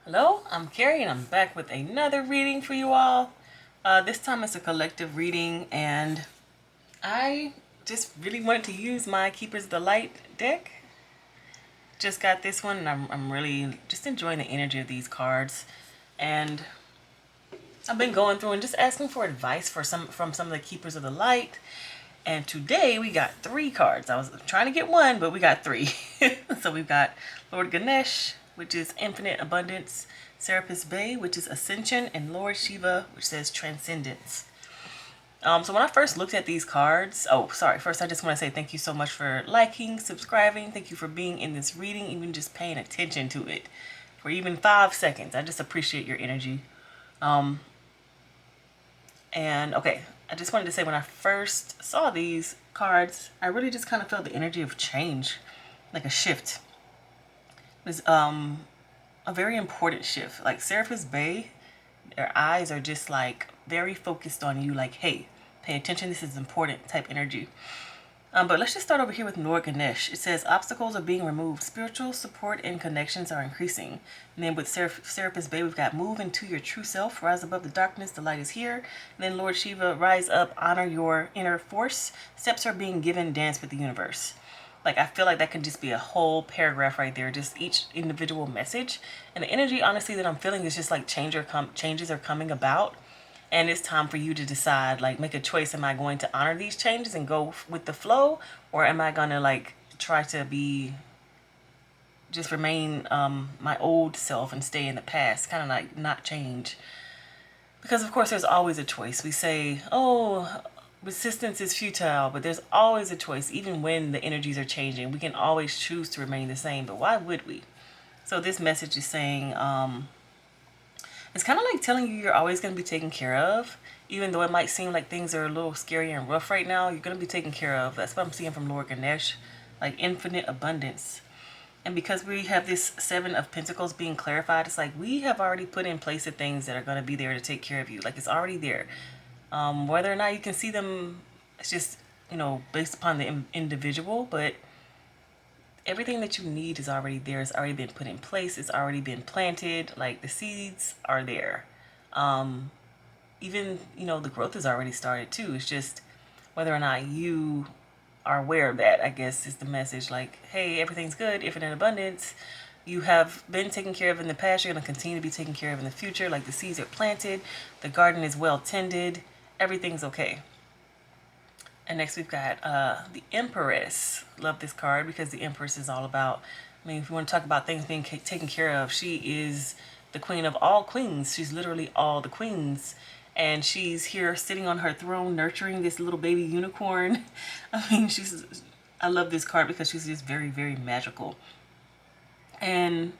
Hello, I'm Carrie and I'm back with another reading for you all. This time it's a collective reading and I just really wanted to use my Keepers of the Light deck. Just got this one and I'm really just enjoying the energy of these cards. And I've been going through and just asking for advice from some of the Keepers of the Light. And today we got 3 cards. I was trying to get one, but we got 3. So we've got Lord Ganesh, which is infinite abundance, Serapis Bey, which is ascension, and Lord Shiva, which says transcendence. So when I first looked at these cards, first I just want to say thank you so much for liking, subscribing. Thank you for being in this reading, even just paying attention to it for even 5 seconds. I just appreciate your energy. And okay, I just wanted to say when I first saw these cards, I really just kind of felt the energy of change, like a shift. It was a very important shift. Like Serapis Bey, their eyes are just like very focused on you, like, hey, pay attention, this is important type energy. But let's just start over here with Lord Ganesh. It says obstacles are being removed. Spiritual support and connections are increasing. And then with Serapis Bey, we've got move into your true self. Rise above the darkness. The light is here. And then Lord Shiva, rise up. Honor your inner force. Steps are being given. Dance with the universe. Like, I feel like that could just be a whole paragraph right there. Just each individual message. And the energy, honestly, that I'm feeling is just like changes are coming about. And it's time for you to decide, like, make a choice. Am I going to honor these changes and go with the flow, or am I going to like try to just remain my old self and stay in the past, kind of like not change? Because of course there's always a choice. We say, oh, resistance is futile, but there's always a choice. Even when the energies are changing, we can always choose to remain the same, but why would we? So this message is saying, it's kind of like telling you you're always going to be taken care of. Even though it might seem like things are a little scary and rough right now, you're going to be taken care of. That's what I'm seeing from Lord Ganesh, like infinite abundance. And because we have this 7 of Pentacles being clarified, it's like we have already put in place the things that are going to be there to take care of you. Like, it's already there. Whether or not you can see them, it's just, based upon the individual. But everything that you need is already there. It's already been put in place. It's already been planted. Like, the seeds are there. Even, the growth has already started too. It's just whether or not you are aware of that, I guess, is the message. Like, hey, everything's good, infinite abundance. You have been taken care of in the past. You're going to continue to be taken care of in the future. Like, the seeds are planted. The garden is well tended. Everything's okay. And next we've got the Empress. Love this card because the Empress is all about, if you want to talk about things being taken care of, she is the queen of all queens. She's literally all the queens. And she's here sitting on her throne nurturing this little baby unicorn. I love this card because she's just very, very magical. And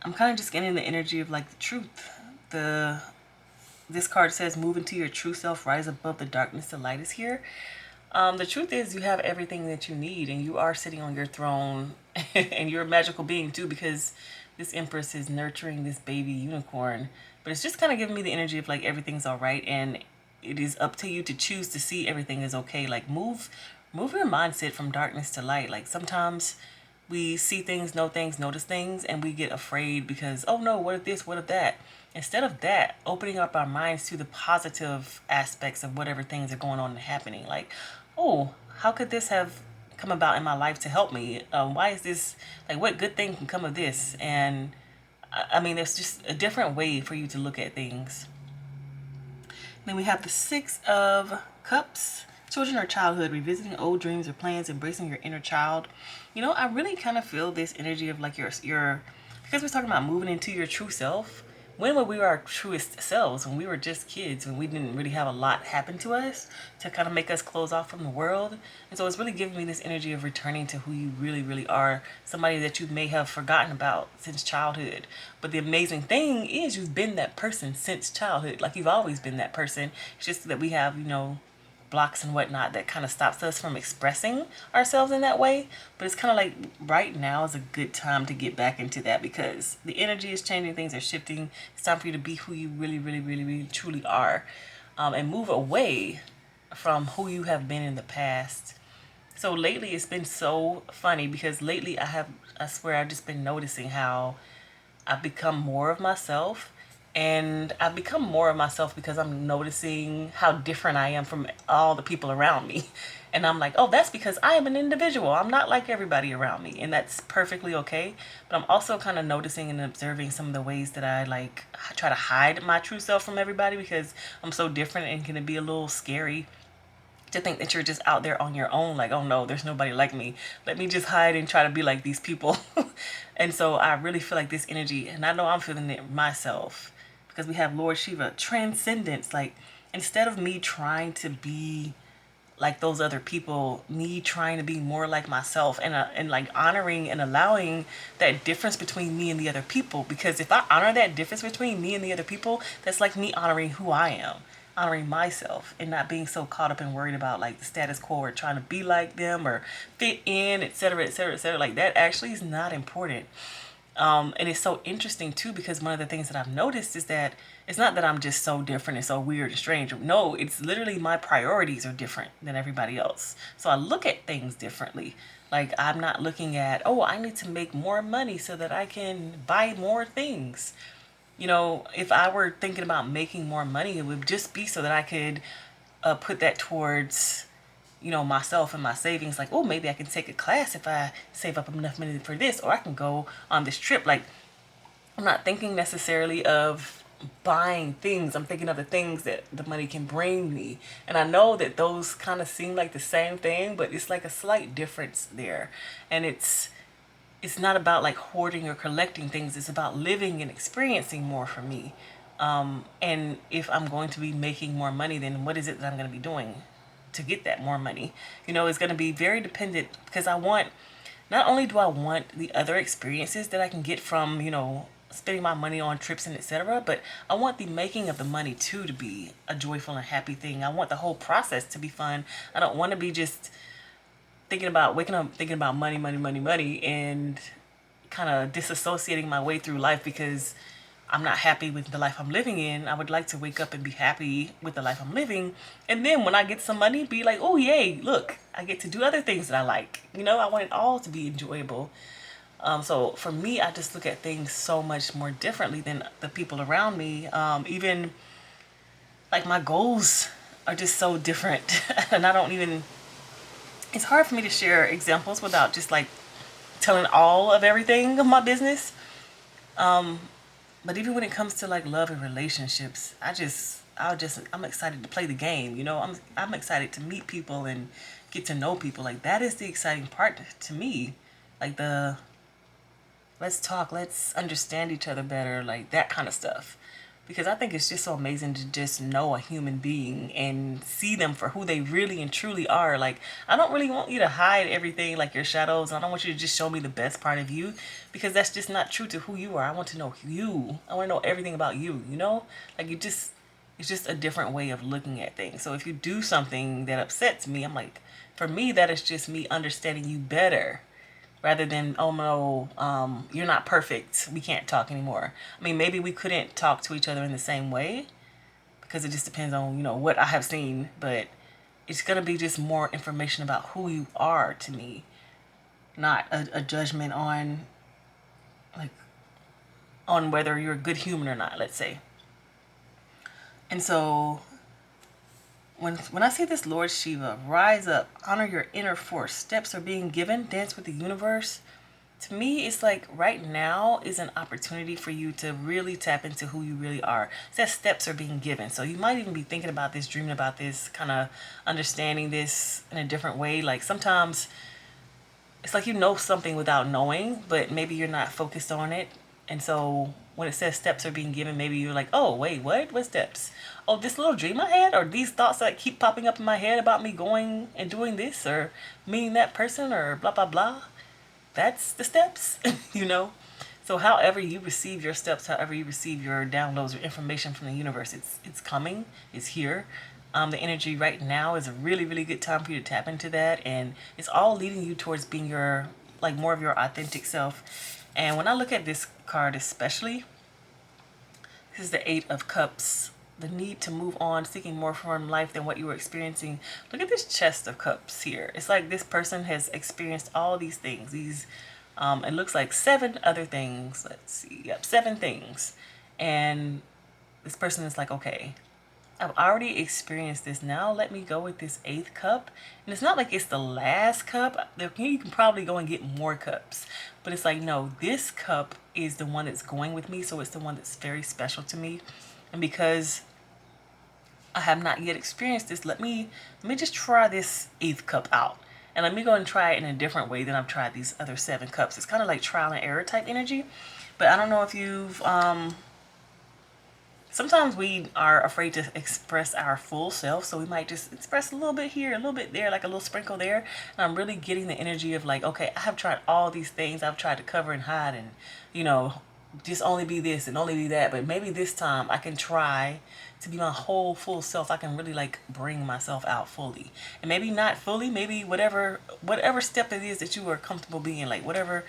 I'm kind of just getting the energy of like the truth. This card says, move into your true self, rise above the darkness, the light is here. The truth is you have everything that you need and you are sitting on your throne and you're a magical being too, because this Empress is nurturing this baby unicorn. But it's just kind of giving me the energy of like everything's all right, and it is up to you to choose to see everything is okay. Like, move your mindset from darkness to light. Like, sometimes we see things, know things, notice things, and we get afraid because, oh no, what if this, what if that? Instead of that, opening up our minds to the positive aspects of whatever things are going on and happening. Like, oh, how could this have come about in my life to help me? Why is this, like, what good thing can come of this? And there's just a different way for you to look at things. And then we have the 6 of Cups. Children or childhood, revisiting old dreams or plans, embracing your inner child. I really kind of feel this energy of like your because we're talking about moving into your true self. When were we our truest selves? When we were just kids, when we didn't really have a lot happen to us to kind of make us close off from the world. And so it's really giving me this energy of returning to who you really, really are. Somebody that you may have forgotten about since childhood. But the amazing thing is you've been that person since childhood. Like, you've always been that person. It's just that we have, blocks and whatnot that kind of stops us from expressing ourselves in that way. But it's kind of like right now is a good time to get back into that because the energy is changing, things are shifting. It's time for you to be who you really, really, really, really truly are, and move away from who you have been in the past. So lately it's been so funny because lately I swear I've just been noticing how I've become more of myself. And I've become more of myself because I'm noticing how different I am from all the people around me. And I'm like, oh, that's because I am an individual. I'm not like everybody around me. And that's perfectly okay. But I'm also kind of noticing and observing some of the ways that I like try to hide my true self from everybody because I'm so different, and can be a little scary to think that you're just out there on your own, like, oh no, there's nobody like me, let me just hide and try to be like these people. And so I really feel like this energy, and I know I'm feeling it myself, because we have Lord Shiva, transcendence. Like, instead of me trying to be like those other people, me trying to be more like myself, and like honoring and allowing that difference between me and the other people. Because if I honor that difference between me and the other people, that's like me honoring who I am, honoring myself, and not being so caught up and worried about like the status quo or trying to be like them or fit in, etc., etc., etc. Like, that actually is not important. And it's so interesting too, because one of the things that I've noticed is that it's not that I'm just so different and so weird and strange. No, it's literally my priorities are different than everybody else. So I look at things differently. Like, I'm not looking at, oh, I need to make more money so that I can buy more things. If I were thinking about making more money, it would just be so that I could put that towards myself and my savings. Like, oh, maybe I can take a class if I save up enough money for this, or I can go on this trip. Like, I'm not thinking necessarily of buying things. I'm thinking of the things that the money can bring me. And I know that those kind of seem like the same thing, but it's like a slight difference there. And it's not about like hoarding or collecting things. It's about living and experiencing more for me. And if I'm going to be making more money, then what is it that I'm going to be doing to get that more money? It's going to be very dependent, because not only do I want the other experiences that I can get from, spending my money on trips and etc., but I want the making of the money too to be a joyful and happy thing. I want the whole process to be fun. I don't want to be just waking up thinking about money, money, money, money, and kind of disassociating my way through life because I'm not happy with the life I'm living in. I would like to wake up and be happy with the life I'm living. And then when I get some money, be like, oh, yay, look, I get to do other things that I like. I want it all to be enjoyable. So for me, I just look at things so much more differently than the people around me. Even like my goals are just so different. And it's hard for me to share examples without just like telling all of everything of my business. But even when it comes to like love and relationships, I'm excited to play the game. I'm excited to meet people and get to know people. Like, that is the exciting part to me. Like, let's talk, let's understand each other better, like that kind of stuff. Because I think it's just so amazing to just know a human being and see them for who they really and truly are. Like, I don't really want you to hide everything, like your shadows. I don't want you to just show me the best part of you, because that's just not true to who you are. I want to know you. I want to know everything about you, Like, it's just a different way of looking at things. So if you do something that upsets me, I'm like, for me, that is just me understanding you better, rather than, oh no, you're not perfect, we can't talk anymore. I mean, maybe we couldn't talk to each other in the same way, because it just depends on what I have seen, but it's going to be just more information about who you are to me, not a judgment on like on whether you're a good human or not, let's say. And so when I see this Lord Shiva, rise up, honor your inner force, steps are being given, dance with the universe. To me, it's like right now is an opportunity for you to really tap into who you really are. It says steps are being given. So you might even be thinking about this, dreaming about this, kind of understanding this in a different way. Like, sometimes it's like something without knowing, but maybe you're not focused on it. And so when it says steps are being given, maybe you're like, oh, wait, what? What steps? Oh, this little dream I had, or these thoughts that keep popping up in my head about me going and doing this, or meeting that person, or blah, blah, blah. That's the steps, So however you receive your steps, however you receive your downloads or information from the universe, it's coming, it's here. The energy right now is a really, really good time for you to tap into that, and it's all leading you towards being more of your authentic self. And when I look at this card especially, this is the 8 of Cups. The need to move on, seeking more from life than what you were experiencing. Look at this chest of cups here. It's like this person has experienced all these things, these It looks like 7 other things. Let's see. Yep, 7 things. And this person is like, okay, I've already experienced this. Now let me go with this 8th cup. And it's not like it's the last cup. You can probably go and get more cups. But it's like, no, this cup is the one that's going with me. So it's the one that's very special to me. And because I have not yet experienced this, let me just try this 8th cup out. And let me go and try it in a different way than I've tried these other 7 cups. It's kind of like trial and error type energy. But I don't know if you've sometimes we are afraid to express our full self, so we might just express a little bit here, a little bit there, like a little sprinkle there. And I'm really getting the energy of like, okay, I have tried all these things. I've tried to cover and hide and, you know, just only be this and only be that. But maybe this time I can try to be my whole full self. I can really like bring myself out fully. And maybe not fully, maybe whatever step it is that you are comfortable being, like whatever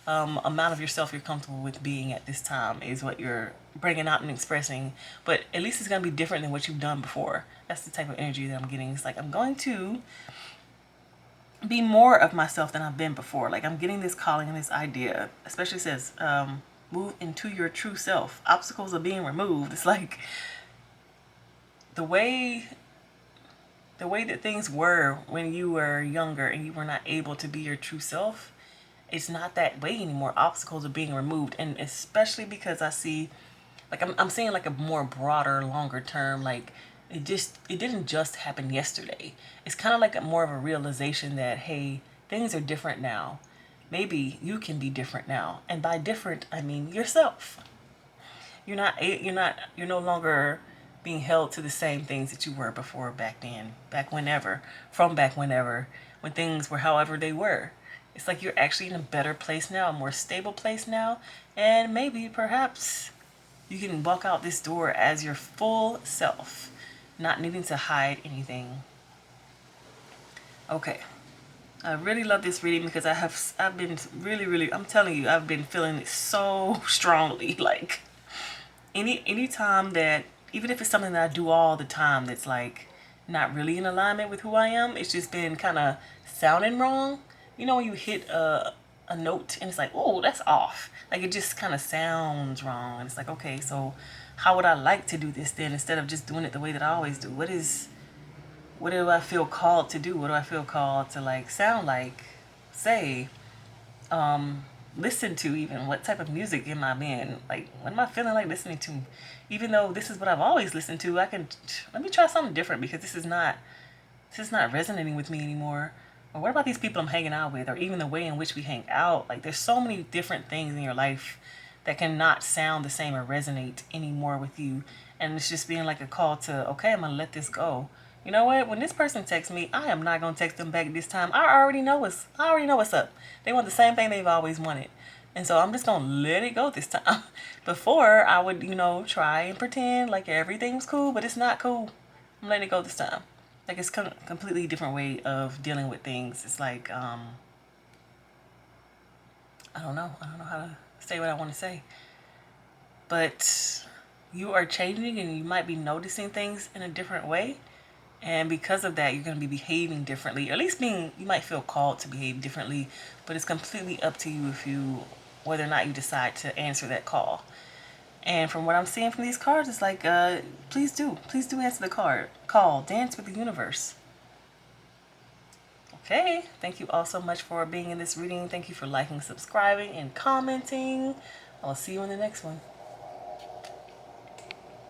amount of yourself you're comfortable with being at this time is what you're bringing out and expressing. But at least it's going to be different than what you've done before. That's the type of energy that I'm getting. It's like I'm going to be more of myself than I've been before. Like I'm getting this calling and this idea, especially says move into your true self. Obstacles are being removed. It's like the way that things were when you were younger and you were not able to be your true self, it's not that way anymore. Obstacles are being removed. And especially because I see, like I'm seeing like a more broader, longer term, like it didn't just happen yesterday. It's kind of like more of a realization that, hey, things are different now. Maybe you can be different now. And by different, I mean yourself. You're no longer being held to the same things that you were before, back then, back whenever, when things were however they were. It's like you're actually in a better place now, a more stable place now, and maybe perhaps you can walk out this door as your full self, not needing to hide anything. Okay. I really love this reading because I've been really, I'm telling you, I've been feeling it so strongly. Like any time that, even if it's something that I do all the time that's like not really in alignment with who I am, it's just been kind of sounding wrong. You know, when you hit a note and it's like, oh, that's off. Like it just kind of sounds wrong. And it's like, okay, so how would I like to do this then, instead of just doing it the way that I always do? What do I feel called to do? What do I feel called to like sound like, say, listen to? Even what type of music am I in? Like, what am I feeling like listening to? Even though this is what I've always listened to, let me try something different, because this is not resonating with me anymore. Or what about these people I'm hanging out with, or even the way in which we hang out? Like, there's so many different things in your life that cannot sound the same or resonate anymore with you. And it's just being like a call to, okay, I'm going to let this go. You know what? When this person texts me, I am not going to text them back this time. I already know what's up. They want the same thing they've always wanted. And so I'm just going to let it go this time. Before, I would, try and pretend like everything was cool, but it's not cool. I'm letting it go this time. Like, it's a completely different way of dealing with things. It's like, I don't know how to say what I want to say. But you are changing and you might be noticing things in a different way. And because of that, you're going to be behaving differently. Or at least you might feel called to behave differently. But it's completely up to you whether or not you decide to answer that call. And from what I'm seeing from these cards, it's like, please do answer the call. Dance with the universe. Okay, thank you all so much for being in this reading. Thank you for liking, subscribing, and commenting. I'll see you in the next one.